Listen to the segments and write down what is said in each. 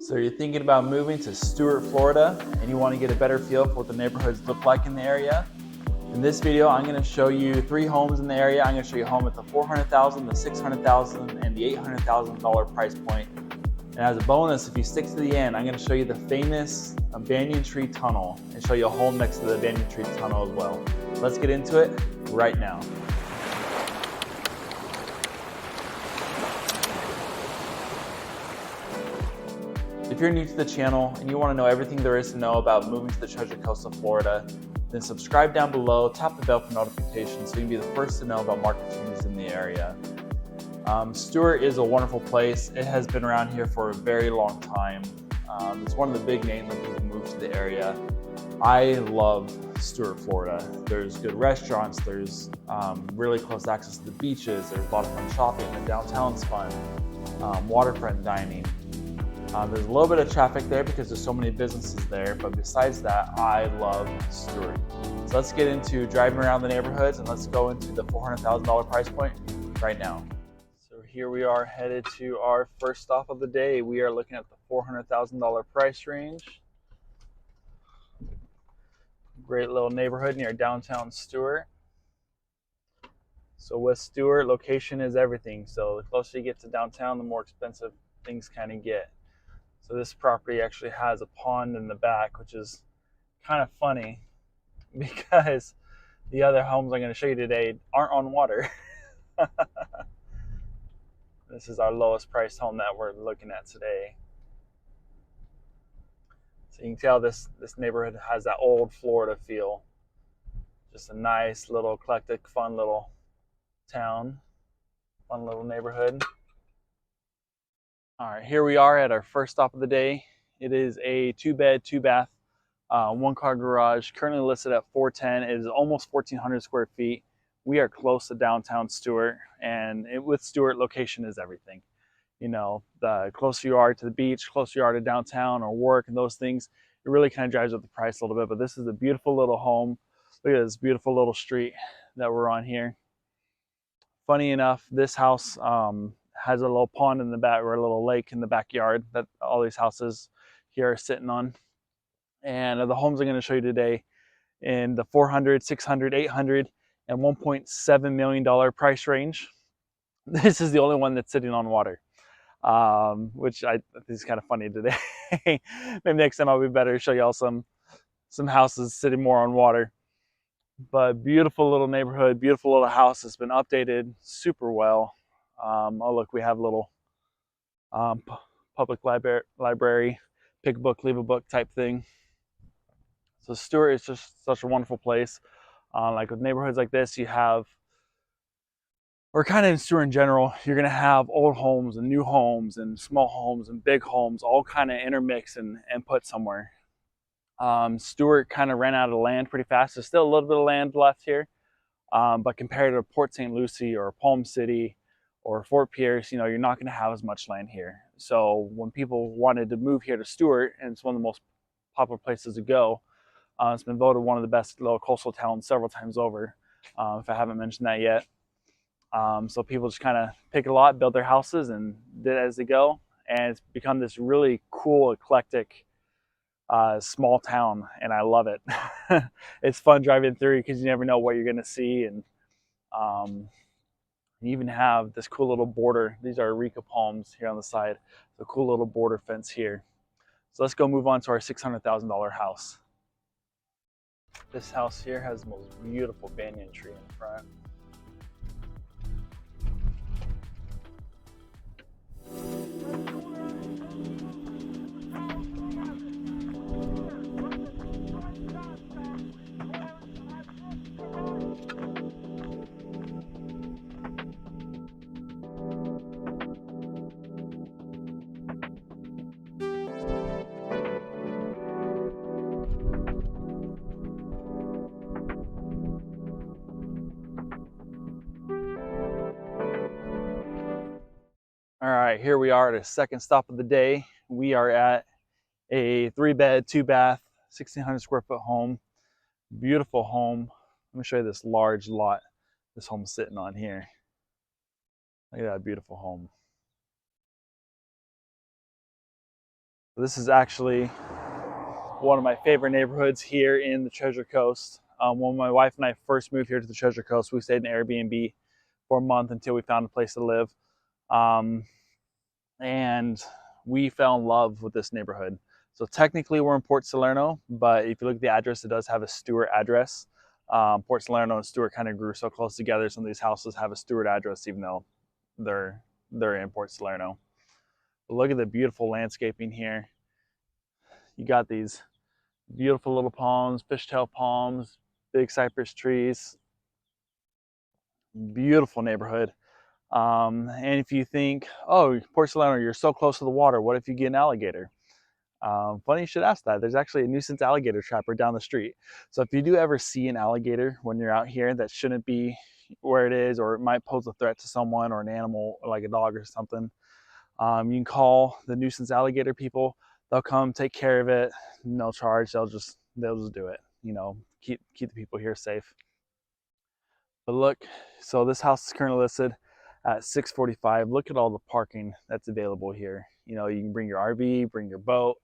So you're thinking about moving to Stuart, Florida, and you want to get a better feel for what the neighborhoods look like in the area? In this video, I'm going to show you 3 homes in the area. I'm going to show you a home at the $400,000, the $600,000, and the $800,000 price point. And as a bonus, if you stick to the end, I'm going to show you the famous Banyan tree tunnel and show you a home next to the Banyan tree tunnel as well. Let's get into it right now. If you're new to the channel and you want to know everything there is to know about moving to the Treasure Coast of Florida, then subscribe down below, tap the bell for notifications so you can be the first to know about market changes in the area. Stuart is a wonderful place. It has been around here for a very long time. It's one of the big names when people move to the area. I love Stuart, Florida. There's good restaurants, there's really close access to the beaches, there's a lot of fun shopping, the downtown's fun, waterfront dining. There's a little bit of traffic there because there's so many businesses there, but besides that, I love Stuart. So let's get into driving around the neighborhoods and let's go into the $400,000 price point right now. So here we are headed to our first stop of the day. We are looking at the $400,000 price range. Great little neighborhood near downtown Stuart. So with Stuart, location is everything. So the closer you get to downtown, the more expensive things kind of get. So this property actually has a pond in the back, which is kind of funny because the other homes I'm going to show you today aren't on water. This is our lowest priced home that we're looking at today. So you can tell this neighborhood has that old Florida feel. Just a nice little eclectic, fun little town, fun little neighborhood. All right, here we are at our first stop of the day. It is a 2-bed, 2-bath, 1-car garage, currently listed at $410. It is almost 1,400 square feet. We are close to downtown Stuart, and with Stuart, location is everything. You know, the closer you are to the beach, closer you are to downtown or work and those things, it really kind of drives up the price a little bit. But this is a beautiful little home. Look at this beautiful little street that we're on here. Funny enough, this house has a little pond in the back or a little lake in the backyard that all these houses here are sitting on. And the homes I'm going to show you today in the $400, $600, $800, and $1.7 million price range. This is the only one that's sitting on water, which I think is kind of funny today. Maybe next time I'll be better to show y'all some houses sitting more on water. But beautiful little neighborhood, beautiful little house. It's been updated super well. Oh look, we have a little public library, pick a book, leave a book type thing. So Stuart is just such a wonderful place. Like with neighborhoods like this, you have, or kind of in Stuart in general, you're gonna have old homes and new homes and small homes and big homes all kind of intermix and put somewhere. Stuart kind of ran out of land pretty fast. There's still a little bit of land left here, but compared to Port St Lucie or Palm City or Fort Pierce, you know, you're not going to have as much land here. So when people wanted to move here to Stuart, and it's one of the most popular places to go, it's been voted one of the best little coastal towns several times over, if I haven't mentioned that yet. So people just kind of pick a lot, build their houses, and did it as they go. And it's become this really cool, eclectic, small town, and I love it. It's fun driving through because you never know what you're going to see. And you even have this cool little border. These are areca palms here on the side. The cool little border fence here. So let's go move on to our $600,000 house. This house here has the most beautiful banyan tree in front. All right, here we are at a second stop of the day. We are at a 3-bed, 2-bath, 1,600 square foot home. Beautiful home. Let me show you this large lot this home's sitting on here. Look at that beautiful home. This is actually one of my favorite neighborhoods here in the Treasure Coast. When my wife and I first moved here to the Treasure Coast, we stayed in Airbnb for a month until we found a place to live. Um, and we fell in love with this neighborhood. So technically we're in Port Salerno, but if you look at the address, it does have a Stuart address. Port Salerno and Stuart kind of grew so close together. Some of these houses have a Stuart address, even though they're in Port Salerno. But look at the beautiful landscaping here. You got these beautiful little palms, fishtail palms, big cypress trees. Beautiful neighborhood. And if you think, oh, Port Salerno, you're so close to the water, what if you get an alligator? Funny you should ask that. There's actually a nuisance alligator trapper down the street. So if you do ever see an alligator when you're out here that shouldn't be where it is, or it might pose a threat to someone or an animal like a dog or something, you can call the nuisance alligator people. They'll come take care of it. No charge. They'll just do it. You know, keep the people here safe. But look, so this house is currently listed at $645. Look at all the parking that's available here. You know, you can bring your RV, bring your boat,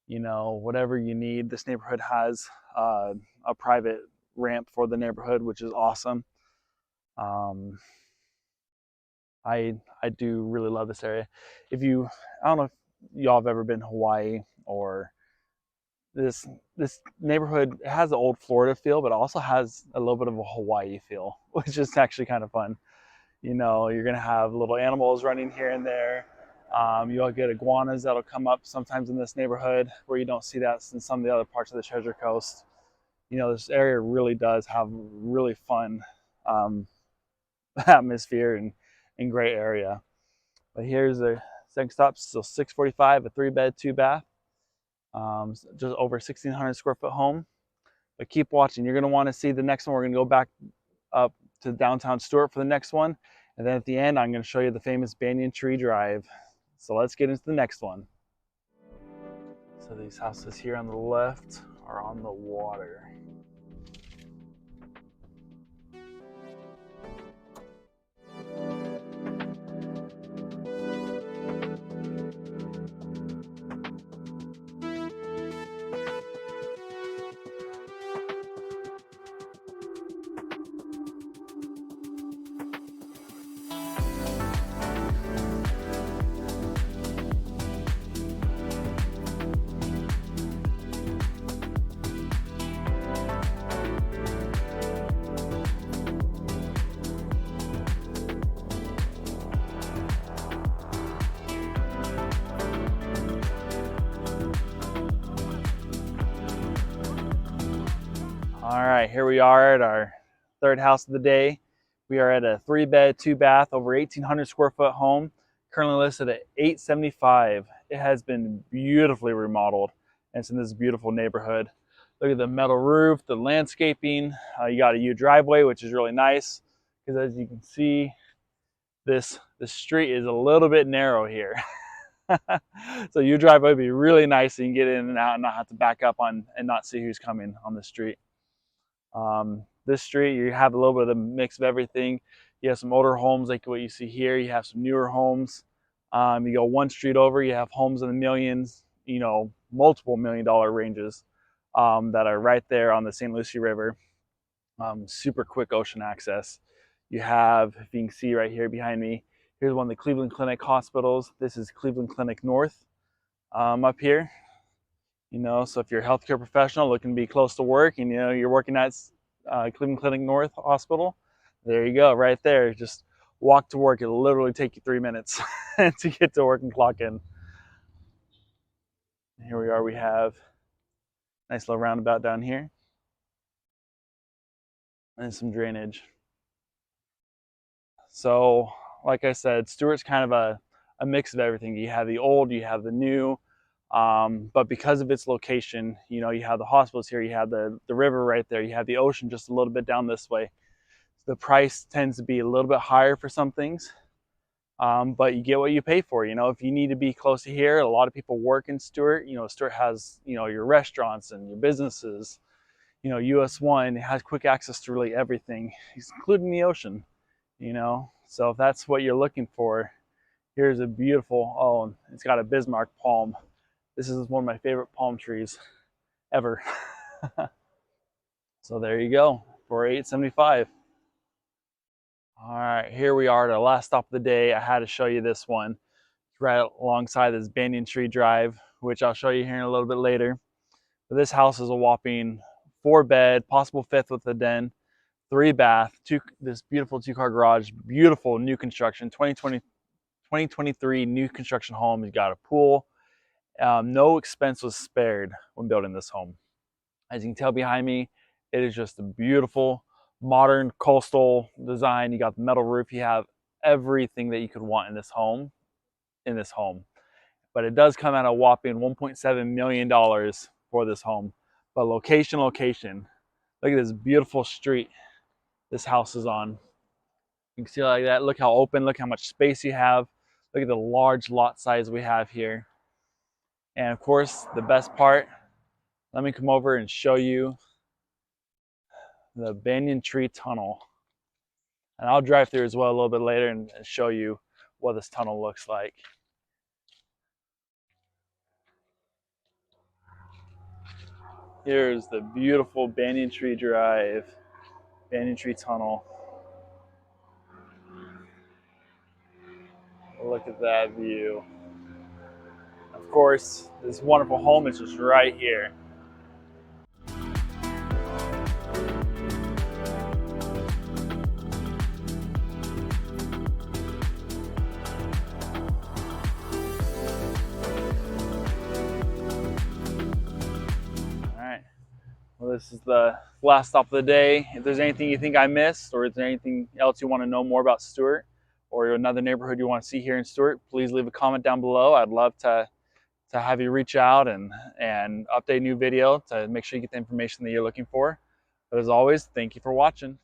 you know, whatever you need. This neighborhood has a private ramp for the neighborhood, which is awesome. Um, I do really love this area. I don't know if y'all have ever been to Hawaii, or this neighborhood. It has an old Florida feel, but also has a little bit of a Hawaii feel, which is actually kind of fun. You know, you're gonna have little animals running here and there. You'll get iguanas that'll come up sometimes in this neighborhood, where you don't see that in some of the other parts of the Treasure Coast. You know, this area really does have really fun um, atmosphere and great area. But here's the second stop. So 645, a 3-bed, 2-bath, just over 1,600 square foot home. But keep watching. You're gonna want to see the next one. We're gonna go back up to downtown Stuart for the next one. And then at the end, I'm going to show you the famous Banyan Tree Drive. So let's get into the next one. So these houses here on the left are on the water. All right, here we are at our third house of the day. We are at a 3-bed, 2-bath, over 1,800 square foot home, currently listed at $875. It has been beautifully remodeled, and it's in this beautiful neighborhood. Look at the metal roof, the landscaping. You got a U driveway, which is really nice, because as you can see, this street is a little bit narrow here. So U driveway would be really nice, so you can get in and out and not have to back up on and not see who's coming on the street. This street, you have a little bit of a mix of everything. You have some older homes like what you see here. You have some newer homes. You go one street over, you have homes in the millions, you know, multiple $1 million ranges that are right there on the St Lucie River. Super quick ocean access. You have, if you can see right here behind me, here's one of the Cleveland Clinic hospitals. This is Cleveland Clinic North up here. You know, so if you're a healthcare professional looking to be close to work, and you know you're working at Cleveland Clinic North Hospital, there you go, right there. Just walk to work. It'll literally take you 3 minutes to get to work and clock in. Here we are. We have a nice little roundabout down here and some drainage. So, like I said, Stuart's kind of a mix of everything. You have the old, you have the new. But because of its location, you know, you have the hospitals here, you have the river right there, you have the ocean just a little bit down this way. The price tends to be a little bit higher for some things, but you get what you pay for. You know, if you need to be close to here, a lot of people work in Stuart. You know, Stuart has, you know, your restaurants and your businesses. You know, US1 has quick access to really everything, including the ocean, you know. So if that's what you're looking for, here's a beautiful, oh, it's got a Bismarck palm. This is one of my favorite palm trees ever. So there you go, for $875. All right, here we are at our last stop of the day. I had to show you this one. It's right alongside this Banyan Tree Drive, which I'll show you here in a little bit later. But this house is a whopping 4-bed, possible 5th with a den, 3-bath, this beautiful 2-car garage, beautiful new construction, 2023 new construction home. You got a pool. No expense was spared when building this home. As you can tell behind me, it is just a beautiful modern coastal design. You got the metal roof. You have everything that you could want in this home. But it does come at a whopping $1.7 million for this home. But location. Look at this beautiful street this house is on. You can see like that. Look how open, look how much space you have. Look at the large lot size we have here. And of course, the best part, let me come over and show you the Banyan Tree Tunnel. And I'll drive through as well a little bit later and show you what this tunnel looks like. Here's the beautiful Banyan Tree Drive, Banyan Tree Tunnel. Look at that view. Of course, this wonderful home is just right here. All right. Well, this is the last stop of the day. If there's anything you think I missed, or is there anything else you want to know more about Stuart, or another neighborhood you want to see here in Stuart, please leave a comment down below. I'd love to have you reach out and update a new video to make sure you get the information that you're looking for. But as always, thank you for watching.